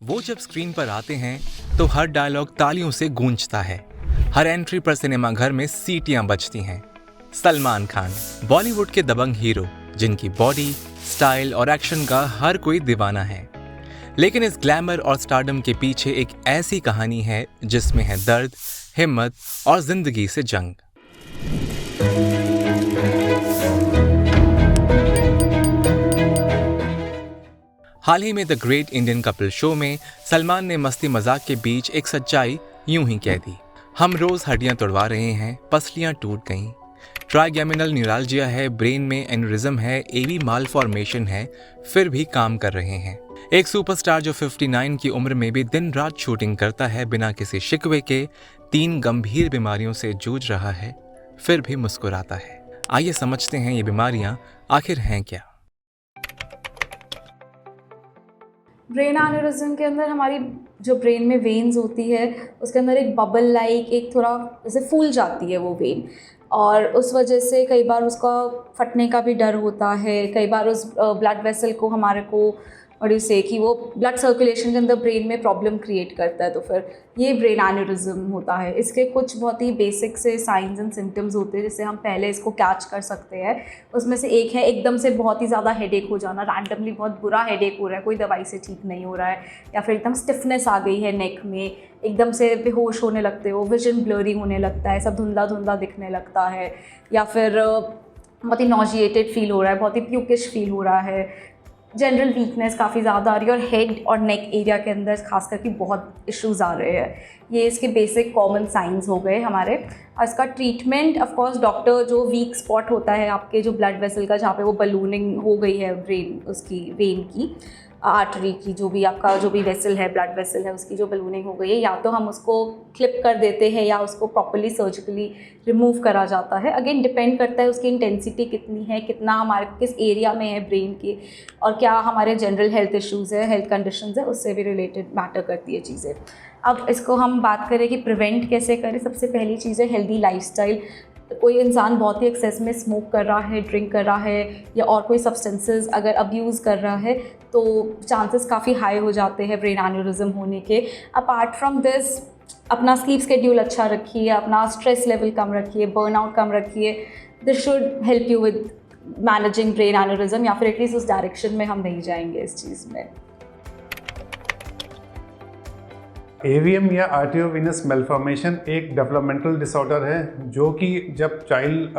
वो जब स्क्रीन पर आते हैं तो हर डायलॉग तालियों से गूंजता है। हर एंट्री पर सिनेमा घर में सीटियां बजती हैं। सलमान खान, बॉलीवुड के दबंग हीरो, जिनकी बॉडी, स्टाइल और एक्शन का हर कोई दीवाना है। लेकिन इस ग्लैमर और स्टारडम के पीछे एक ऐसी कहानी है जिसमें है दर्द, हिम्मत और जिंदगी से जंग। हाल ही में the great Indian couple show में सलमान ने मस्ती मजाक के बीच एक सच्चाई यूं ही कह दी। हम रोज हड्डियां तोड़वा रहे हैं, पसलियां टूट गईं, ट्राइगेमिनल न्यूराल्जिया है, ब्रेन में एन्यूरिज्म है, एवी मालफॉर्मेशन है, फिर भी काम कर रहे हैं। एक सुपरस्टार जो 59 की उम्र में भी दिन रात शूटिंग करता है, बिना किसी शिकवे के 3 गंभीर बीमारियों से जूझ रहा है, फिर भी मुस्कुराता है। आइए समझते हैं ये बीमारियां आखिर हैं क्या। ब्रेन एन्यूरिज्म के अंदर हमारी जो ब्रेन में वेन्स होती है उसके अंदर एक बबल लाइक एक थोड़ा जैसे फूल जाती है वो वेन, और उस वजह से कई बार उसका फटने का भी डर होता है। कई बार उस ब्लड वेसल को हमारे को और इससे कि वो ब्लड सर्कुलेशन के अंदर ब्रेन में प्रॉब्लम क्रिएट करता है, तो फिर ये ब्रेन एन्यूरिज्म होता है। इसके कुछ बहुत ही बेसिक से साइंस एंड सिम्टम्स होते हैं जिससे हम पहले इसको कैच कर सकते हैं। उसमें से एक है एकदम से बहुत ही ज़्यादा हेडेक हो जाना, रैंडमली बहुत बुरा हेडेक हो रहा है, कोई दवाई से ठीक नहीं हो रहा है, या फिर एकदम स्टिफनेस आ गई है नेक में, एकदम से बेहोश होने लगते हो, विजन ब्लरी होने लगता है, सब धुंधला धुंधला दिखने लगता है, या फिर बहुत ही नॉजिएटेड फील हो रहा है, बहुत ही प्यूकिश फील हो रहा है, जनरल वीकनेस काफ़ी ज़्यादा आ रही है, और हेड और नेक एरिया के अंदर खास करके बहुत इश्यूज़ आ रहे हैं। ये इसके बेसिक कॉमन साइंस हो गए हमारे। और इसका ट्रीटमेंट ऑफ कोर्स डॉक्टर जो वीक स्पॉट होता है आपके जो ब्लड वेसल का, जहाँ पे वो बलूनिंग हो गई है ब्रेन उसकी वेन की, आर्टरी की, जो भी आपका जो भी वेसल है, ब्लड वेसल है, उसकी जो बलूनिंग हो गई है, या तो हम उसको क्लिप कर देते हैं या उसको प्रॉपर्ली सर्जिकली रिमूव करा जाता है। अगेन डिपेंड करता है उसकी इंटेंसिटी कितनी है, कितना हमारे किस एरिया में है ब्रेन के, और क्या हमारे जनरल हेल्थ इश्यूज़ है, हेल्थ कंडीशंस है, उससे भी रिलेटेड मैटर करती है चीज़ें। अब इसको हम बात करें कि प्रिवेंट कैसे करें। सबसे पहली चीज़ है हेल्दी लाइफस्टाइल। कोई इंसान बहुत ही एक्सेस में स्मोक कर रहा है, ड्रिंक कर रहा है, या और कोई सब्सटेंसेस अगर अब्यूज़ कर रहा है, तो चांसेस काफ़ी हाई हो जाते हैं ब्रेन एन्यूरिज्म होने के। अपार्ट फ्रॉम दिस, अपना स्लीप शेड्यूल अच्छा रखिए, अपना स्ट्रेस लेवल कम रखिए, बर्नआउट कम रखिए। This should help you with managing brain aneurysm, या फिर एटलीस्ट उस डायरेक्शन में हम नहीं जाएंगे इस चीज़ में। एवीएम या आर्टियोवेनस मेलफॉर्मेशन एक डेवलपमेंटल डिसऑर्डर है, जो कि जब चाइल्ड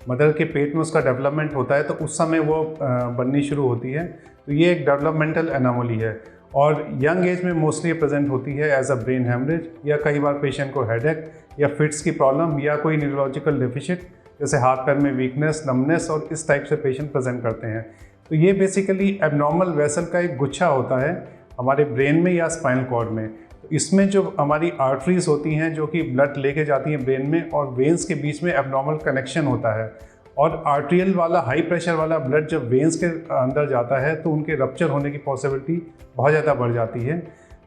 मदर के पेट में उसका डेवलपमेंट होता है तो उस समय वो बननी शुरू होती है। तो ये एक डेवलपमेंटल एनोमली है, और यंग एज में मोस्टली प्रेजेंट होती है एज अ ब्रेन हेमरेज, या कई बार पेशेंट को हेडेक या फिट्स की प्रॉब्लम, या कोई न्यूरोलॉजिकल डेफिशिट जैसे हाथ पैर में वीकनेस, नमनेस, और इस टाइप से पेशेंट प्रेजेंट करते हैं। तो ये बेसिकली एबनॉर्मल वेसल का एक गुच्छा होता है हमारे ब्रेन में या स्पाइनल कॉर्ड में। इसमें जो हमारी आर्टरीज होती हैं जो कि ब्लड लेके जाती हैं ब्रेन में, और वेन्स के बीच में एबनॉर्मल कनेक्शन होता है, और आर्ट्रियल वाला हाई प्रेशर वाला ब्लड जब वेन्स के अंदर जाता है तो उनके रप्चर होने की पॉसिबिलिटी बहुत ज़्यादा बढ़ जाती है।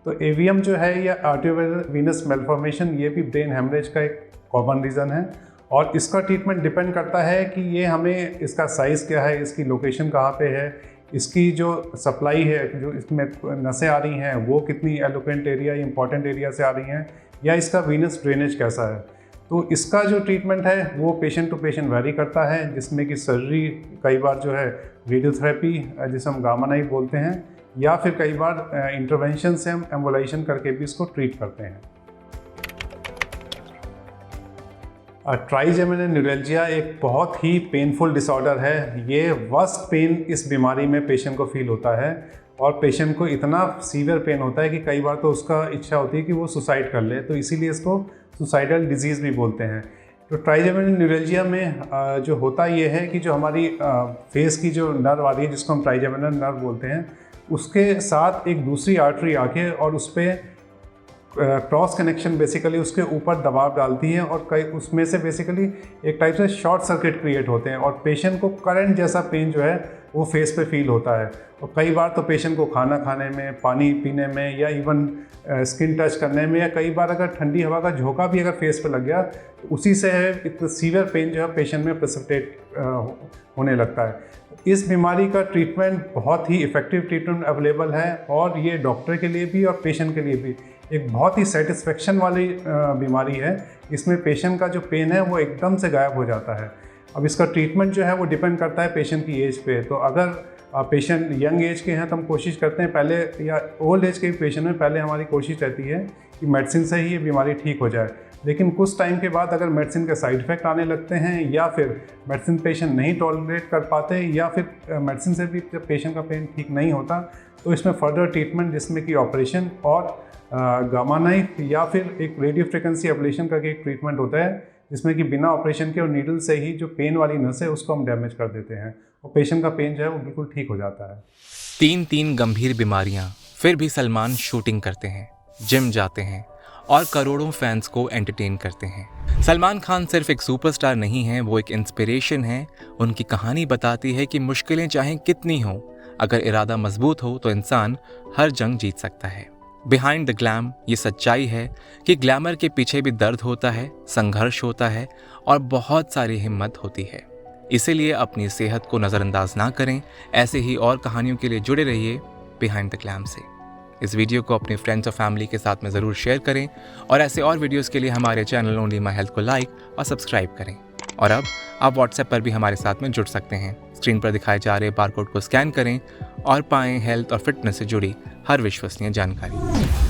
तो एवीएम जो है या आर्टियोवेनस मेलफॉर्मेशन, ये भी ब्रेन हेमरेज का एक कॉमन रीज़न है, और इसका ट्रीटमेंट डिपेंड करता है कि ये हमें इसका साइज़ क्या है, इसकी लोकेशन कहाँ पे है, इसकी जो सप्लाई है, जो इसमें नसें आ रही हैं वो कितनी एलोक्वेंट एरिया या इंपॉर्टेंट एरिया से आ रही हैं, या इसका वीनस ड्रेनेज कैसा है। तो इसका जो ट्रीटमेंट है वो पेशेंट टू पेशेंट वेरी करता है, जिसमें कि सर्जरी, कई बार जो है रेडियोथेरेपी जिसे हम गामा नाइफ बोलते हैं, या फिर कई बार इंटरवेंशन से हम एम्बोलाइजेशन करके भी इसको ट्रीट करते हैं। ट्राइजेमिनल न्यूरल्जिया एक बहुत ही पेनफुल डिसऑर्डर है। ये वर्स्ट पेन इस बीमारी में पेशेंट को फील होता है, और पेशेंट को इतना सीवियर पेन होता है कि कई बार तो उसका इच्छा होती है कि वो सुसाइड कर ले, तो इसीलिए इसको सुसाइडल डिजीज़ भी बोलते हैं। तो ट्राइजेमिनल न्यूरल्जिया में जो होता ये है कि जो हमारी फेस की जो नर्व आ रही है, जिसको हम ट्राइजेमिनल नर्व बोलते हैं, उसके साथ एक दूसरी आर्टरी आके और उस पर क्रॉस कनेक्शन बेसिकली उसके ऊपर दबाव डालती है, और कई उसमें से बेसिकली एक टाइप से शॉर्ट सर्किट क्रिएट होते हैं, और पेशेंट को करंट जैसा पेन जो है वो फेस पे फील होता है। और कई बार तो पेशेंट को खाना खाने में, पानी पीने में, या इवन स्किन टच करने में, या कई बार अगर ठंडी हवा का झोंका भी अगर फेस पे लग गया तो उसी से है सीवियर पेन जो है पेशेंट में प्रेसिपिटेट होने लगता है। इस बीमारी का ट्रीटमेंट बहुत ही इफ़ेक्टिव ट्रीटमेंट अवेलेबल है और ये डॉक्टर के लिए भी और पेशेंट के लिए भी एक बहुत ही सेटिस्फेक्शन वाली बीमारी है। इसमें पेशेंट का जो पेन है वो एकदम से गायब हो जाता है। अब इसका ट्रीटमेंट जो है वो डिपेंड करता है पेशेंट की एज पे। तो अगर पेशेंट यंग एज के हैं तो हम कोशिश करते हैं पहले, या ओल्ड एज के पेशेंट में पहले हमारी कोशिश रहती है कि मेडिसिन से ही ये बीमारी ठीक हो जाए। लेकिन कुछ टाइम के बाद अगर मेडिसिन के साइड इफ़ेक्ट आने लगते हैं या फिर मेडिसिन पेशेंट नहीं टॉलरेट कर पाते या फिर मेडिसिन से भी जब पेशेंट का पेन ठीक नहीं होता तो इसमें फर्दर ट्रीटमेंट जिसमें कि ऑपरेशन और गामा नाइफ या फिर एक रेडियो फ्रिक्वेंसी एब्लेशन करके एक ट्रीटमेंट होता है जिसमें कि बिना ऑपरेशन के और नीडल से ही जो पेन वाली नस है उसको हम डैमेज कर देते हैं और पेशेंट का पेन जो है वो बिल्कुल ठीक हो जाता है। 3 गंभीर बीमारियां, फिर भी सलमान शूटिंग करते हैं, जिम जाते हैं और करोड़ों फैंस को एंटरटेन करते हैं। सलमान खान सिर्फ एक सुपरस्टार नहीं है, वो एक इंस्पिरेशन है। उनकी कहानी बताती है कि मुश्किलें चाहे कितनी हो, अगर इरादा मजबूत हो तो इंसान हर जंग जीत सकता है। बिहाइंड द ग्लैम ये सच्चाई है कि ग्लैमर के पीछे भी दर्द होता है, संघर्ष होता है और बहुत सारी हिम्मत होती है। इसीलिए अपनी सेहत को नज़रअंदाज ना करें। ऐसे ही और कहानियों के लिए जुड़े रहिए बिहाइंड द ग्लैम से। इस वीडियो को अपने फ्रेंड्स और फैमिली के साथ में ज़रूर शेयर करें और ऐसे और वीडियोस के लिए हमारे चैनल ओनली माई हेल्थ को लाइक और सब्सक्राइब करें। और अब आप व्हाट्सएप पर भी हमारे साथ में जुड़ सकते हैं। स्क्रीन पर दिखाए जा रहे बारकोड को स्कैन करें और पाएं हेल्थ और फिटनेस से जुड़ी हर विश्वसनीय जानकारी।